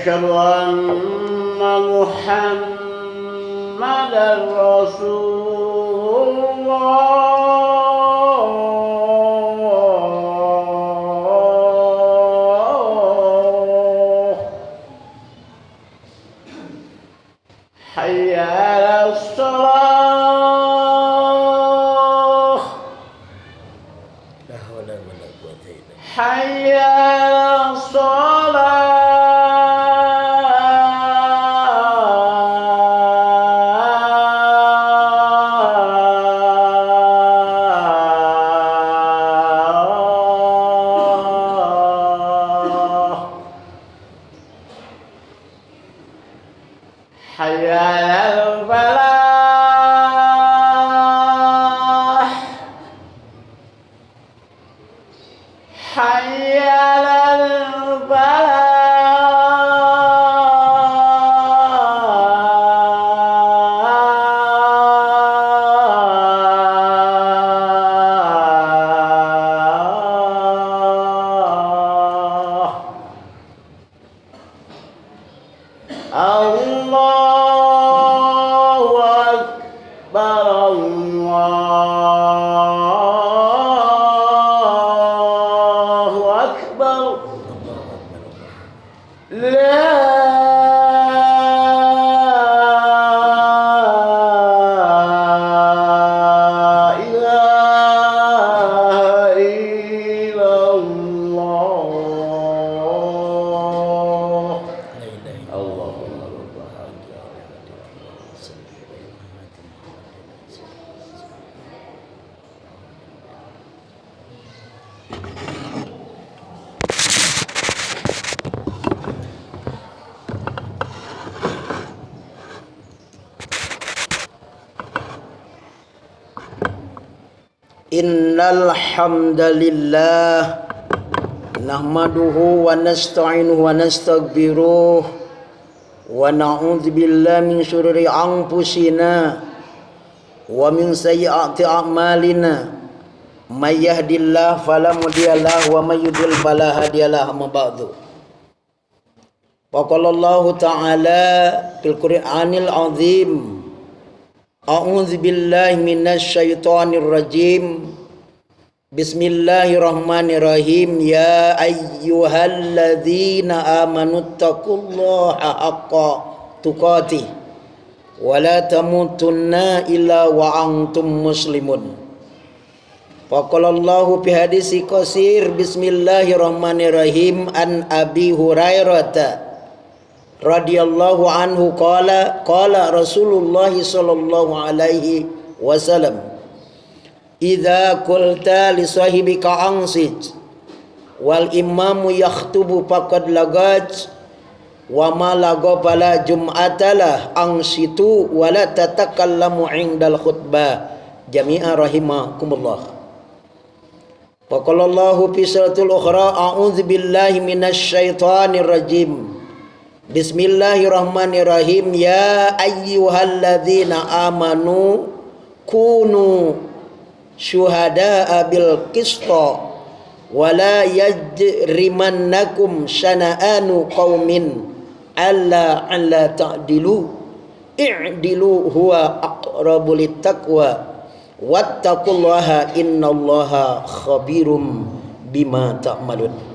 asyhadu anna Muhammadar Rasulullah. Hayya 'alas shalah. La haula wala quwwata illa billah. Hayya 'alas shalah. Hayya 'alal falah. Hayya 'alal falah. Allahu Akbar, Allahu Akbar. La ilaha illallah. La ilaha Allahumma Innal hamdalillah nahmaduhu wa nasta'inuhu wa nastaghfiruh wa na'udzu billahi min syururi anfusina wa min sayyiati a'malina may yahdihillahu fala mudhillalah wa may yudlil fala hadiyalah. Amma ba'du. Faqala Allah ta'ala fil Qur'anil 'azim, a'udzu billahi minasy syaithanir rajim. Bismillahirrahmanirrahim. Ya ayyuhalladzina amanu taqullaha haqqa tuqatih wa la tamutunna illa wa antum muslimun. Faqala Allahu fi hadisi qasir. Bismillahirrahmanirrahim. An Abi Hurairah radhiyallahu anhu qala Rasulullah sallallahu alaihi wasallam, idza qulta li sahibika ansit wal imamu yakhtubu faqad lagat wa ma laga fala jum'atalah ansitu wa la tatakallamu indal khutbah jami'a rahimakumullah. Faqala Allahu fi suratul ukhra, a'udzu billahi minasy syaithanir rajim. Bismillahirrahmanirrahim. Ya ayyuhalladzina amanu kunu syuhada'a bil qista wa la yajrimannakum syana'anu qaumin alla ta'dilu i'dilu huwa aqrabu littaqwa wattaqullaha innallaha khabirum bima ta'malun.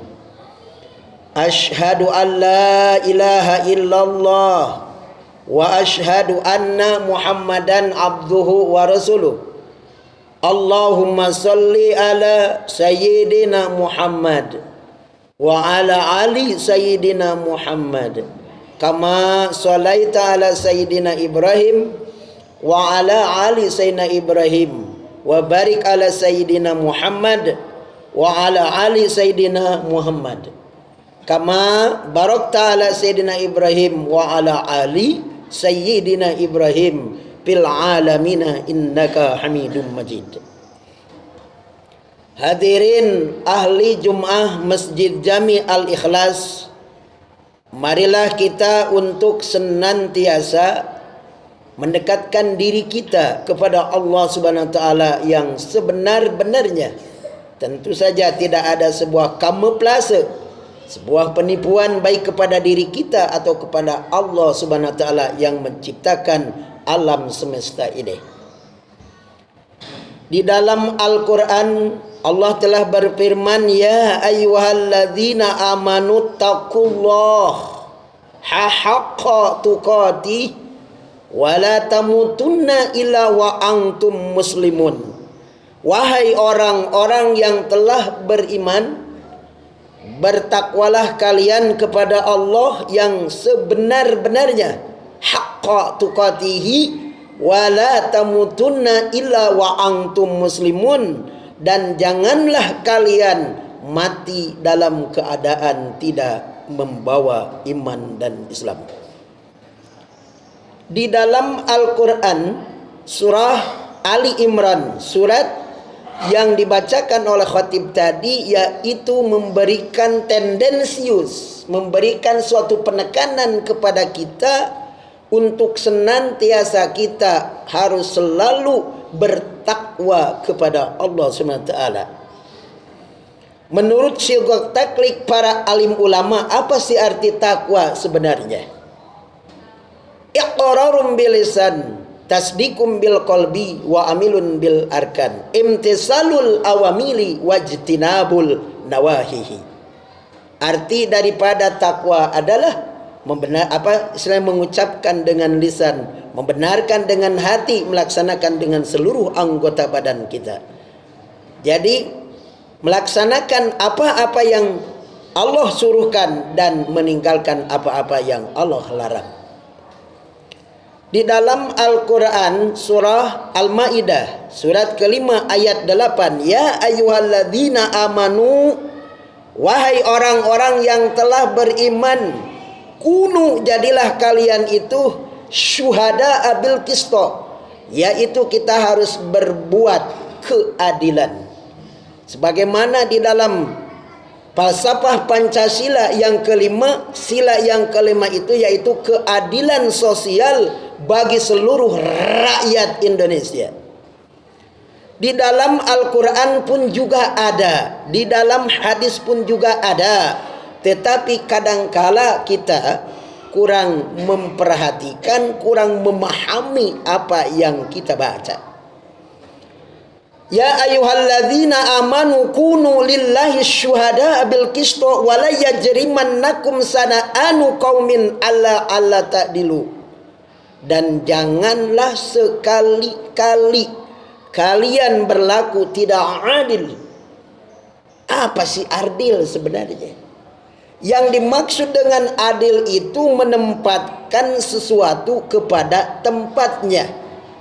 Ashhadu an la ilaha illallah wa ashhadu anna Muhammadan abduhu wa rasuluh. Allahumma salli ala sayyidina Muhammad wa ala ali sayyidina Muhammad kama sallaita ala sayyidina Ibrahim wa ala ali sayyidina Ibrahim wa barik ala sayyidina Muhammad wa ala ali sayyidina Muhammad kama barakta ala sayyidina Ibrahim wa ala ali sayyidina Ibrahim fil alamina innaka Hamidum Majid. Hadirin ahli Jum'ah Masjid Jami Al-Ikhlas, marilah kita untuk senantiasa mendekatkan diri kita kepada Allah Subhanahu wa taala yang sebenar-benarnya. Tentu saja tidak ada sebuah kamuflase, sebuah penipuan baik kepada diri kita atau kepada Allah Subhanahu wa taala yang menciptakan alam semesta ini. Di dalam Al-Qur'an Allah telah berfirman, ya ayyuhalladzina amanu taqullaha haqqa tuqatih wa la tamutunna illa wa antum muslimun. Wahai orang-orang yang telah beriman, bertakwalah kalian kepada Allah yang sebenar-benarnya, haqqa tuqatihi wa la tamutunna illa wa antum muslimun, dan janganlah kalian mati dalam keadaan tidak membawa iman dan Islam. Di dalam Al-Quran surah Ali Imran, surat yang dibacakan oleh khatib tadi, yaitu memberikan tendensius, memberikan suatu penekanan kepada kita untuk senantiasa kita harus selalu bertakwa kepada Allah SWT. Menurut Syaikhul Taklik para alim ulama, apa sih arti takwa sebenarnya? Iqrarum bilisan, tasdikum bil qalbi, wa amilun bil arkan, imtisalul awamili wajtinabul nawahihi. Arti daripada takwa adalah mengucapkan dengan lisan, membenarkan dengan hati, melaksanakan dengan seluruh anggota badan kita. Jadi melaksanakan apa-apa yang Allah suruhkan dan meninggalkan apa-apa yang Allah larang. Di dalam Al-Quran surah Al-Ma'idah surat kelima ayat 8, ya ayyuhalladzina amanu, wahai orang-orang yang telah beriman, kunu jadilah kalian itu syuhada abil qisto, yaitu kita harus berbuat keadilan. Sebagaimana di dalam falsafah Pancasila yang kelima, sila yang kelima itu yaitu keadilan sosial bagi seluruh rakyat Indonesia. Di dalam Al-Quran pun juga ada, di dalam hadis pun juga ada, tetapi kadangkala kita kurang memperhatikan, kurang memahami apa yang kita baca. Ya ayyuhalladzina amanu kunu lillahi syuhada bil qisto wa la yajrimannakum sana'anu qaumin alla ta'dilu. Dan janganlah sekali-kali kalian berlaku tidak adil. Apa sih adil sebenarnya? Yang dimaksud dengan adil itu menempatkan sesuatu kepada tempatnya.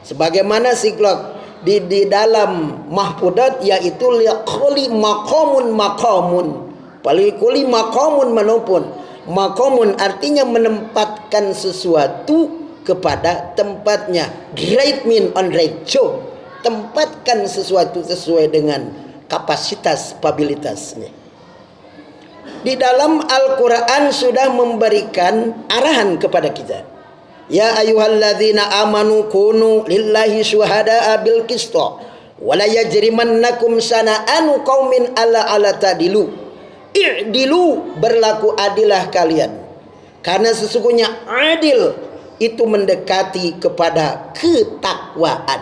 Sebagaimana siklok di dalam mahfudat, yaitu liquli maqamun maqamun, palikuli maqamun manupun. Maqamun artinya menempatkan sesuatu kepada tempatnya. Right mean on right job. Tempatkan sesuatu sesuai dengan kapasitas kapabilitasnya. Di dalam Al-Quran sudah memberikan arahan kepada kita. Ya ayyuhalladzina amanu kunu lillahi syuhada'a bil qisto wa la yajrimannakum sana'anu qaumin alla ta'dilu. I'dilu, berlaku adilah kalian, karena sesungguhnya adil itu mendekati kepada ketakwaan.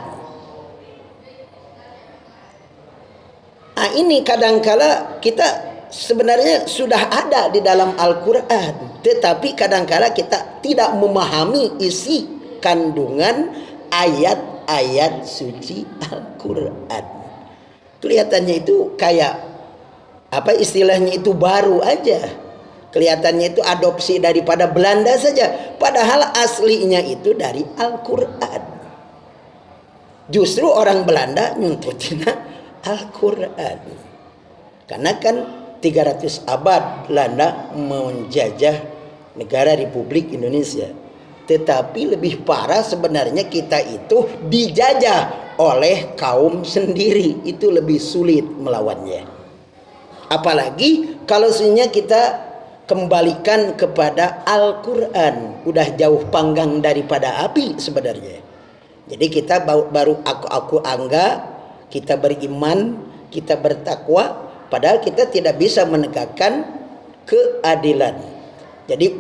Nah, ini kadangkala kita sebenarnya sudah ada di dalam Al-Quran, tetapi kadangkala kita tidak memahami isi kandungan ayat-ayat suci Al-Quran. Kelihatannya itu kayak apa istilahnya, itu baru aja. Kelihatannya itu adopsi daripada Belanda saja, padahal aslinya itu dari Al-Quran. Justru orang Belanda nyuntutin Al-Quran, karena kan 300 abad Belanda menjajah negara Republik Indonesia. Tetapi lebih parah sebenarnya, kita itu dijajah oleh kaum sendiri, itu lebih sulit melawannya. Apalagi kalau sebenarnya kita kembalikan kepada Al-Quran, udah jauh panggang daripada api sebenarnya. Jadi kita baru aku anggap kita beriman, kita bertakwa, padahal kita tidak bisa menegakkan keadilan. Jadi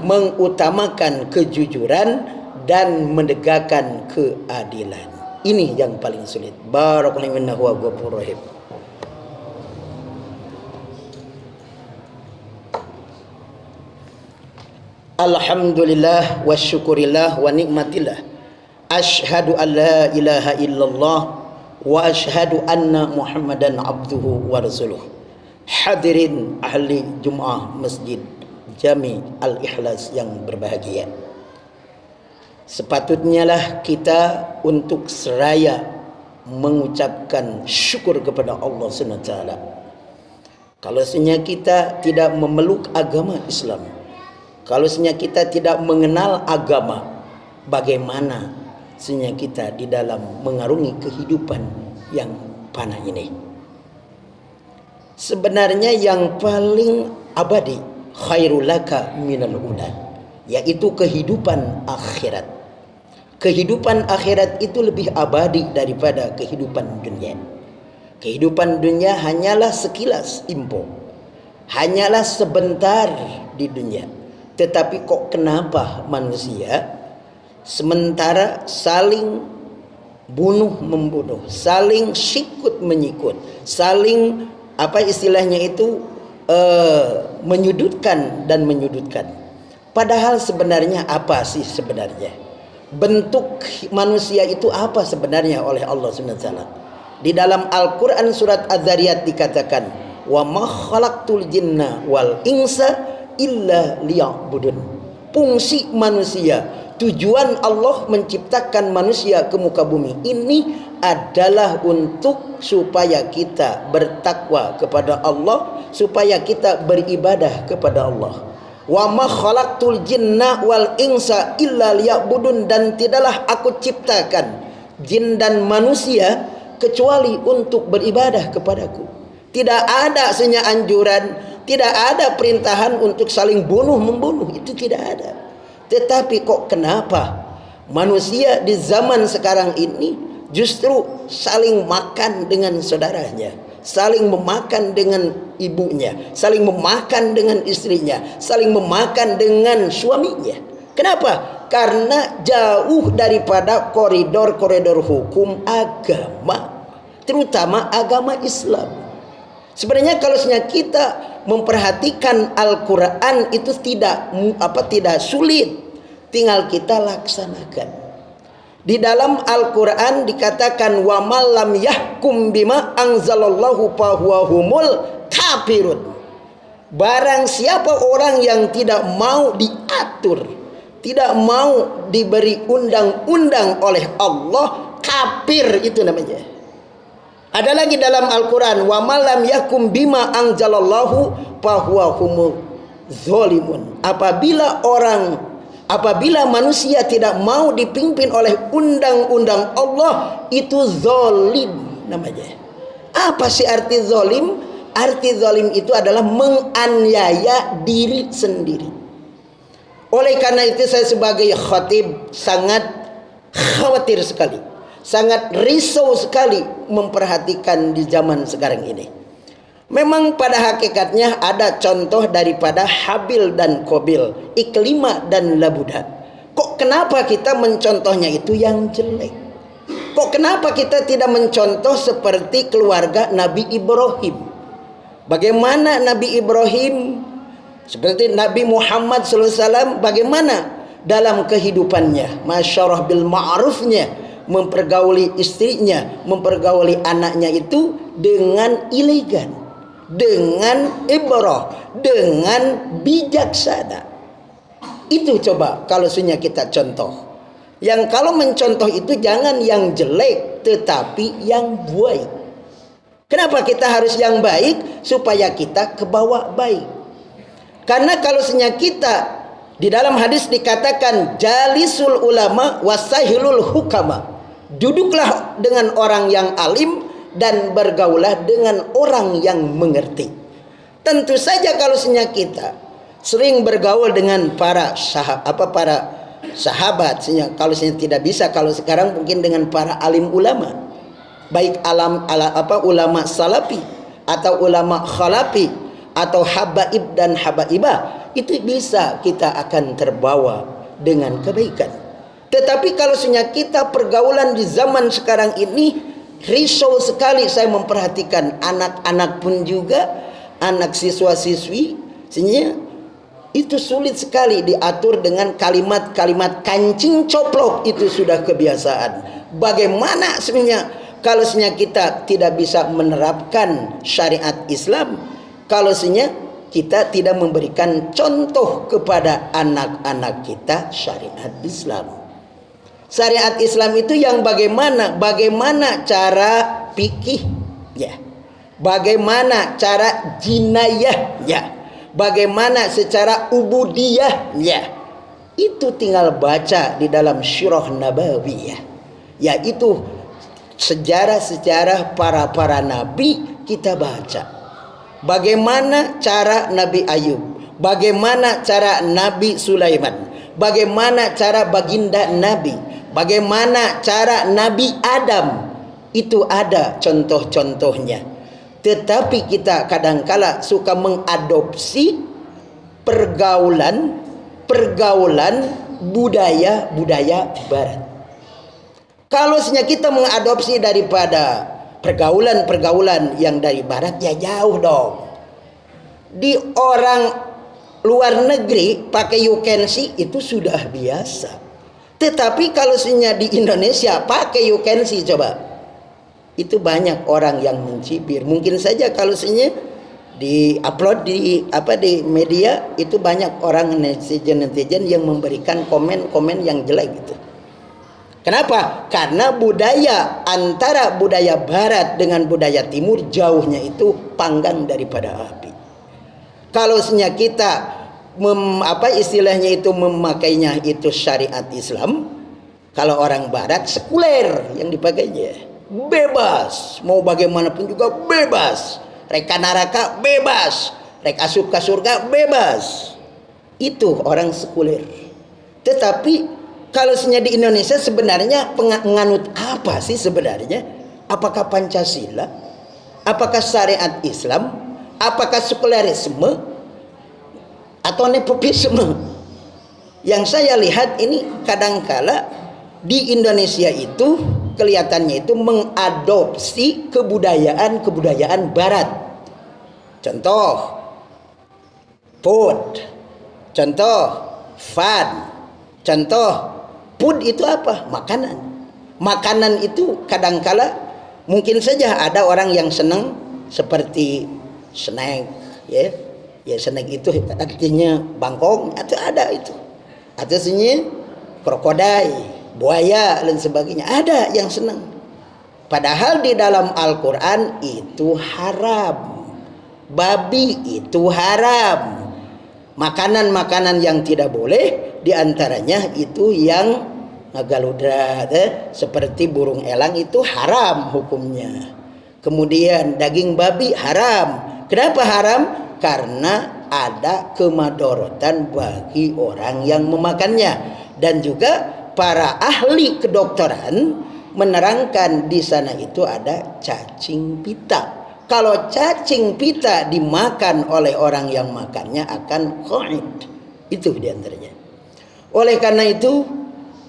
mengutamakan kejujuran dan menegakkan keadilan. Ini yang paling sulit. Barakallahu innahu wa ghafurur rahim. Alhamdulillah wa syukurillah wa nikmatillah. Ashhadu an la ilaha illallah wa ashhadu anna Muhammadan abduhu wa rasuluh. Hadirin ahli Jum'ah Masjid Jami Al-Ikhlas yang berbahagia. Sepatutnya lah kita untuk seraya mengucapkan syukur kepada Allah SWT. Kalau sebenarnya kita tidak memeluk agama Islam, kalau sebenarnya kita tidak mengenal agama, bagaimana sebenarnya kita di dalam mengarungi kehidupan yang panah ini? Sebenarnya yang paling abadi, khairul laka minal ula, yaitu kehidupan akhirat. Kehidupan akhirat itu lebih abadi daripada kehidupan dunia. Kehidupan dunia hanyalah sekilas info, hanyalah sebentar di dunia. Tetapi kok kenapa manusia sementara saling bunuh membunuh, saling sikut menyikut, saling apa istilahnya itu menyudutkan dan menyudutkan. Padahal sebenarnya apa sih sebenarnya bentuk manusia itu apa sebenarnya oleh Allah SWT? Di dalam Al-Quran surat Az-Zariyat dikatakan, wa ma khalaqtul jinna wal insa illa liya'budun. Fungsi manusia, tujuan Allah menciptakan manusia ke muka bumi ini adalah untuk supaya kita bertakwa kepada Allah, supaya kita beribadah kepada Allah. Wa ma khalaqtul jinna wal insa illa liya'budun, dan tidaklah aku ciptakan jin dan manusia kecuali untuk beribadah kepadaku. Tidak ada sebenarnya anjuran, tidak ada perintahan untuk saling bunuh membunuh, itu tidak ada. Tetapi kok kenapa manusia di zaman sekarang ini justru saling makan dengan saudaranya, saling memakan dengan ibunya, saling memakan dengan istrinya, saling memakan dengan suaminya? Kenapa? Karena jauh daripada koridor-koridor hukum agama, terutama agama Islam. Sebenarnya kalau kita memperhatikan Al-Quran itu tidak sulit, tinggal kita laksanakan. Di dalam Al-Quran dikatakan, wa malam yahkum bima anzalallahu fahuwahumul kafirun. Barang siapa orang yang tidak mau diatur, tidak mau diberi undang-undang oleh Allah, kafir itu namanya. Ada lagi dalam Al-Quran, wa malam yahkum bima anzalallahu fahuwahumul zalimun. Apabila manusia tidak mau dipimpin oleh undang-undang Allah, itu zalim namanya. Apa sih arti zalim? Arti zalim itu adalah menganiaya diri sendiri. Oleh karena itu saya sebagai khatib sangat khawatir sekali, sangat risau sekali memperhatikan di zaman sekarang ini. Memang pada hakikatnya ada contoh daripada Habil dan Qabil, Iklimah dan Labuda. Kok kenapa kita mencontohnya itu yang jelek? Kok kenapa kita tidak mencontoh seperti keluarga Nabi Ibrahim? Bagaimana Nabi Ibrahim, seperti Nabi Muhammad SAW, bagaimana dalam kehidupannya, masyarah bil ma'rufnya, mempergauli istrinya, mempergauli anaknya itu dengan elegan, dengan ibrah, dengan bijaksana. Itu coba kalau sunya kita contoh. Yang kalau mencontoh itu jangan yang jelek, tetapi yang baik. Kenapa kita harus yang baik? Supaya kita ke bawah baik. Karena kalau sunya kita, di dalam hadis dikatakan, jalisul ulama wasahilul hukama. Duduklah dengan orang yang alim dan bergaulah dengan orang yang mengerti. Tentu saja kalau sebenarnya kita sering bergaul dengan para sahabat, kalau sebenarnya tidak bisa, kalau sekarang mungkin dengan para alim ulama, baik ulama salafi atau ulama khalafi atau habaib dan habaibah, itu bisa kita akan terbawa dengan kebaikan. Tetapi kalau sebenarnya kita pergaulan di zaman sekarang ini risau sekali, saya memperhatikan anak-anak pun juga, anak siswa-siswi, sebenarnya itu sulit sekali diatur dengan kalimat-kalimat kancing coplok, itu sudah kebiasaan. Bagaimana sebenarnya kalau sebenarnya kita tidak bisa menerapkan syariat Islam, kalau sebenarnya kita tidak memberikan contoh kepada anak-anak kita syariat Islam. Syariat Islam itu yang bagaimana? Bagaimana cara fikih? Ya. Bagaimana cara jinayah? Ya. Bagaimana secara ubudiyah? Ya. Itu tinggal baca di dalam Sirah Nabawiyah. Yaitu sejarah-sejarah para nabi kita baca. Bagaimana cara Nabi Ayub? Bagaimana cara Nabi Sulaiman? Bagaimana cara baginda Nabi? Bagaimana cara Nabi Adam? Itu ada contoh-contohnya. Tetapi kita kadangkala suka mengadopsi pergaulan budaya barat. Kalau sebenarnya kita mengadopsi daripada pergaulan yang dari barat, ya jauh dong. Di orang luar negeri pakai you can see itu sudah biasa. Tetapi kalau sebenarnya di Indonesia pakai you can see, coba, itu banyak orang yang mencibir. Mungkin saja kalau sebenarnya di upload di media, itu banyak orang netizen yang memberikan komen yang jelek gitu. Kenapa? Karena budaya antara budaya barat dengan budaya timur jauhnya itu panggang daripada api. Kalau sebenarnya kita istilahnya itu memakainya itu syariat Islam, kalau orang barat sekuler yang dipakainya, bebas, mau bagaimanapun juga bebas, reka neraka bebas, reka asup ke surga bebas, itu orang sekuler. Tetapi kalau sebenarnya di Indonesia sebenarnya penganut apa sih sebenarnya? Apakah Pancasila? Apakah syariat Islam? Apakah sekulerisme? Atau nepotisme? Yang saya lihat ini kadangkala di Indonesia itu kelihatannya itu mengadopsi kebudayaan barat. Contoh food, contoh fun, contoh food itu apa? Makanan itu kadangkala mungkin saja ada orang yang senang seperti snack, ya. Ya snack itu artinya bangkong atau ada itu. Atau sebenarnya krokodil, buaya dan sebagainya. Ada yang senang. Padahal di dalam Al-Quran itu haram. Babi itu haram. Makanan-makanan yang tidak boleh diantaranya itu yang galudra, seperti burung elang itu haram hukumnya. Kemudian daging babi haram. Kenapa haram? Karena ada kemadorotan bagi orang yang memakannya. Dan juga para ahli kedokteran menerangkan di sana itu ada cacing pita. Kalau cacing pita dimakan oleh orang yang makannya akan qaid. Itu diantaranya. Oleh karena itu,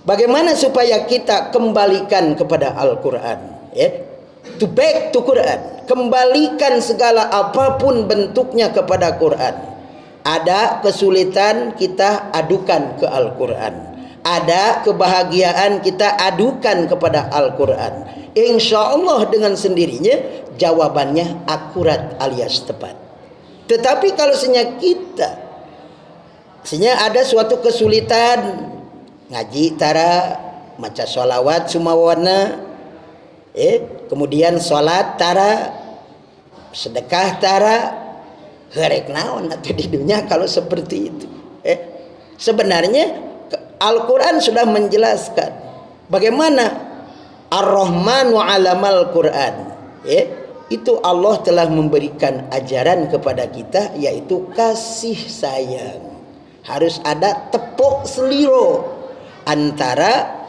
bagaimana supaya kita kembalikan kepada Al-Quran, ya? To back to Quran, kembalikan segala apapun bentuknya kepada Quran. Ada kesulitan kita adukan ke Al-Quran, ada kebahagiaan kita adukan kepada Al-Quran. Insya Allah dengan sendirinya jawabannya akurat alias tepat. Tetapi kalau sebenarnya kita ada suatu kesulitan, ngaji tara, maca sholawat sumawana, kemudian sholat tara, sedekah tara, herek naon atau di dunia kalau seperti itu. Sebenarnya Al-Quran sudah menjelaskan bagaimana Ar-Rahmanu 'alamal Quran. Itu Allah telah memberikan ajaran kepada kita, yaitu kasih sayang. Harus ada tepuk seliro antara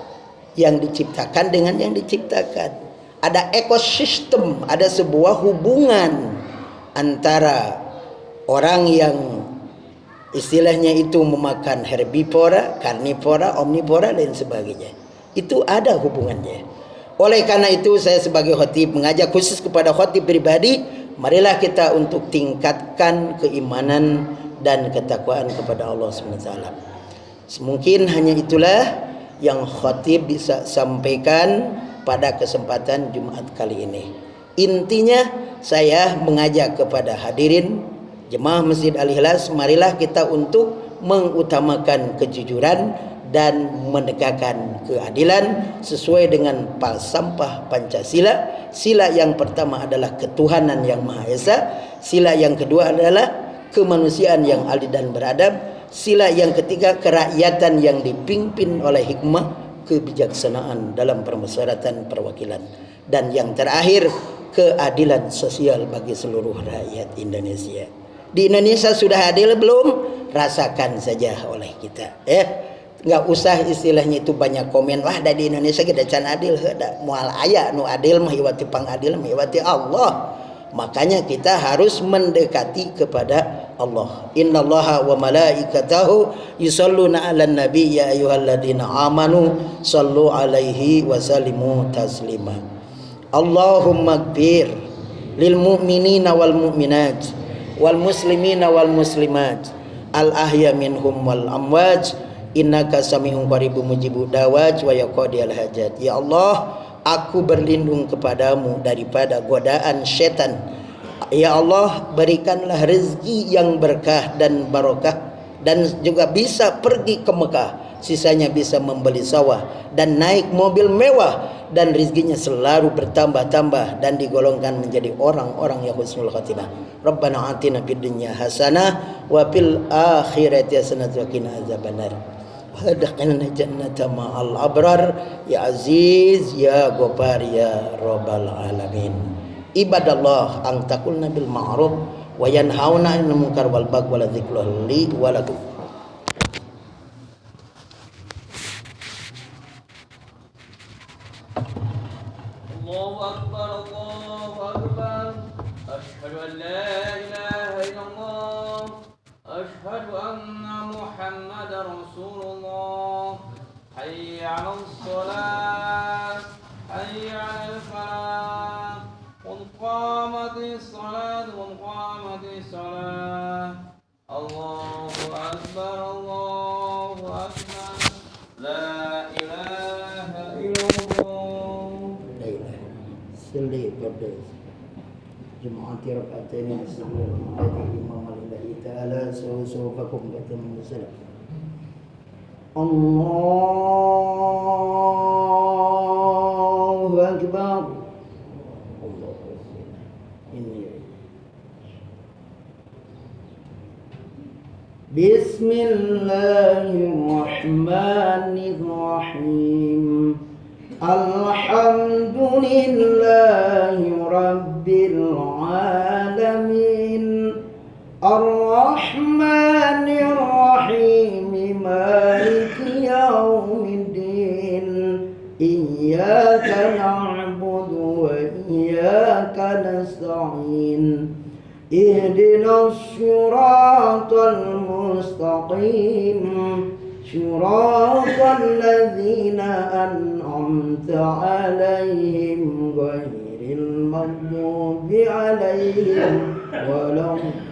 yang diciptakan dengan yang diciptakan. Ada ekosistem, ada sebuah hubungan antara orang yang istilahnya itu memakan herbivora, karnivora, omnivora dan sebagainya. Itu ada hubungannya. Oleh karena itu saya sebagai khatib mengajak khusus kepada khatib pribadi, marilah kita untuk tingkatkan keimanan dan ketakwaan kepada Allah SWT. Mungkin hanya itulah yang khatib bisa sampaikan pada kesempatan Jumat kali ini. Intinya saya mengajak kepada hadirin jemaah Masjid Al-Ikhlas, marilah kita untuk mengutamakan kejujuran dan menegakkan keadilan sesuai dengan falsafah Pancasila. Sila yang pertama adalah ketuhanan yang Maha Esa. Sila yang kedua adalah kemanusiaan yang adil dan beradab. Sila yang ketiga kerakyatan yang dipimpin oleh hikmah kebijaksanaan dalam permusyawaratan perwakilan. Dan yang terakhir keadilan sosial bagi seluruh rakyat Indonesia. Di Indonesia sudah adil belum? Rasakan saja oleh kita. Nggak usah istilahnya itu banyak komen. Wah, dari Indonesia kita can adil. Mual aya nu adil mah iwati pang adil mah iwati Allah. Makanya kita harus mendekati kepada Allah. Innallaha wa malaikatahu yusholluna 'alan nabi ya ayyuhalladzina amanu shallu 'alaihi wa sallimu taslima. Allahumma ighfir lil mu'minina wal mu'minat wal muslimina wal muslimat al ahya minhum wal amwat innaka sami'un qaribun mujibud da'wat wa yaqdiyal hajat. Ya Allah, aku berlindung kepadamu daripada godaan setan. Ya Allah, berikanlah rezeki yang berkah dan barokah, dan juga bisa pergi ke Mekah, sisanya bisa membeli sawah dan naik mobil mewah, dan rezekinya selalu bertambah-tambah dan digolongkan menjadi orang-orang yang husnul khatimah. Rabbana atina fid dunya hasanah wa fil akhirati hasanah wa qina azabannar. Hadaqilna jannata ma'al abrar ya aziz ya ghaffar ya rabbal alamin. Ibadallah ang taqulna bil ma'ruf wa yanhauna 'anil munkar wal baghi wa dzikrullahi li wa lakum. Allahu akbar, Allahu akbar. Asyhadu an la ilaha illallah. Asyhadu anna Muhammadar Rasulullah. Hayya 'alas shalah. Hayya 'alal falah. Qad qamatis salat, qad qamatis salah. Allahu akbar, Allahu akbar. La ilaha illallah. Salli pada jemaat rakaatain sebelum dari Imam Allah Taala sufakum katam salam. Allahu akbar. Allahu akbar. Ini Bismillahirrahmanirrahim. Alhamdulillahi Rabbil Alamin. Ar-Rahmanir Rahim. Maliki Yawmiddin. Iyyaka na'budu wa iyyaka nasta'in. Ihdinas siratal mustaqim. Syiratal ladzina an'amta 'alaihim ghairil maghdubi 'alaihim waladdallin.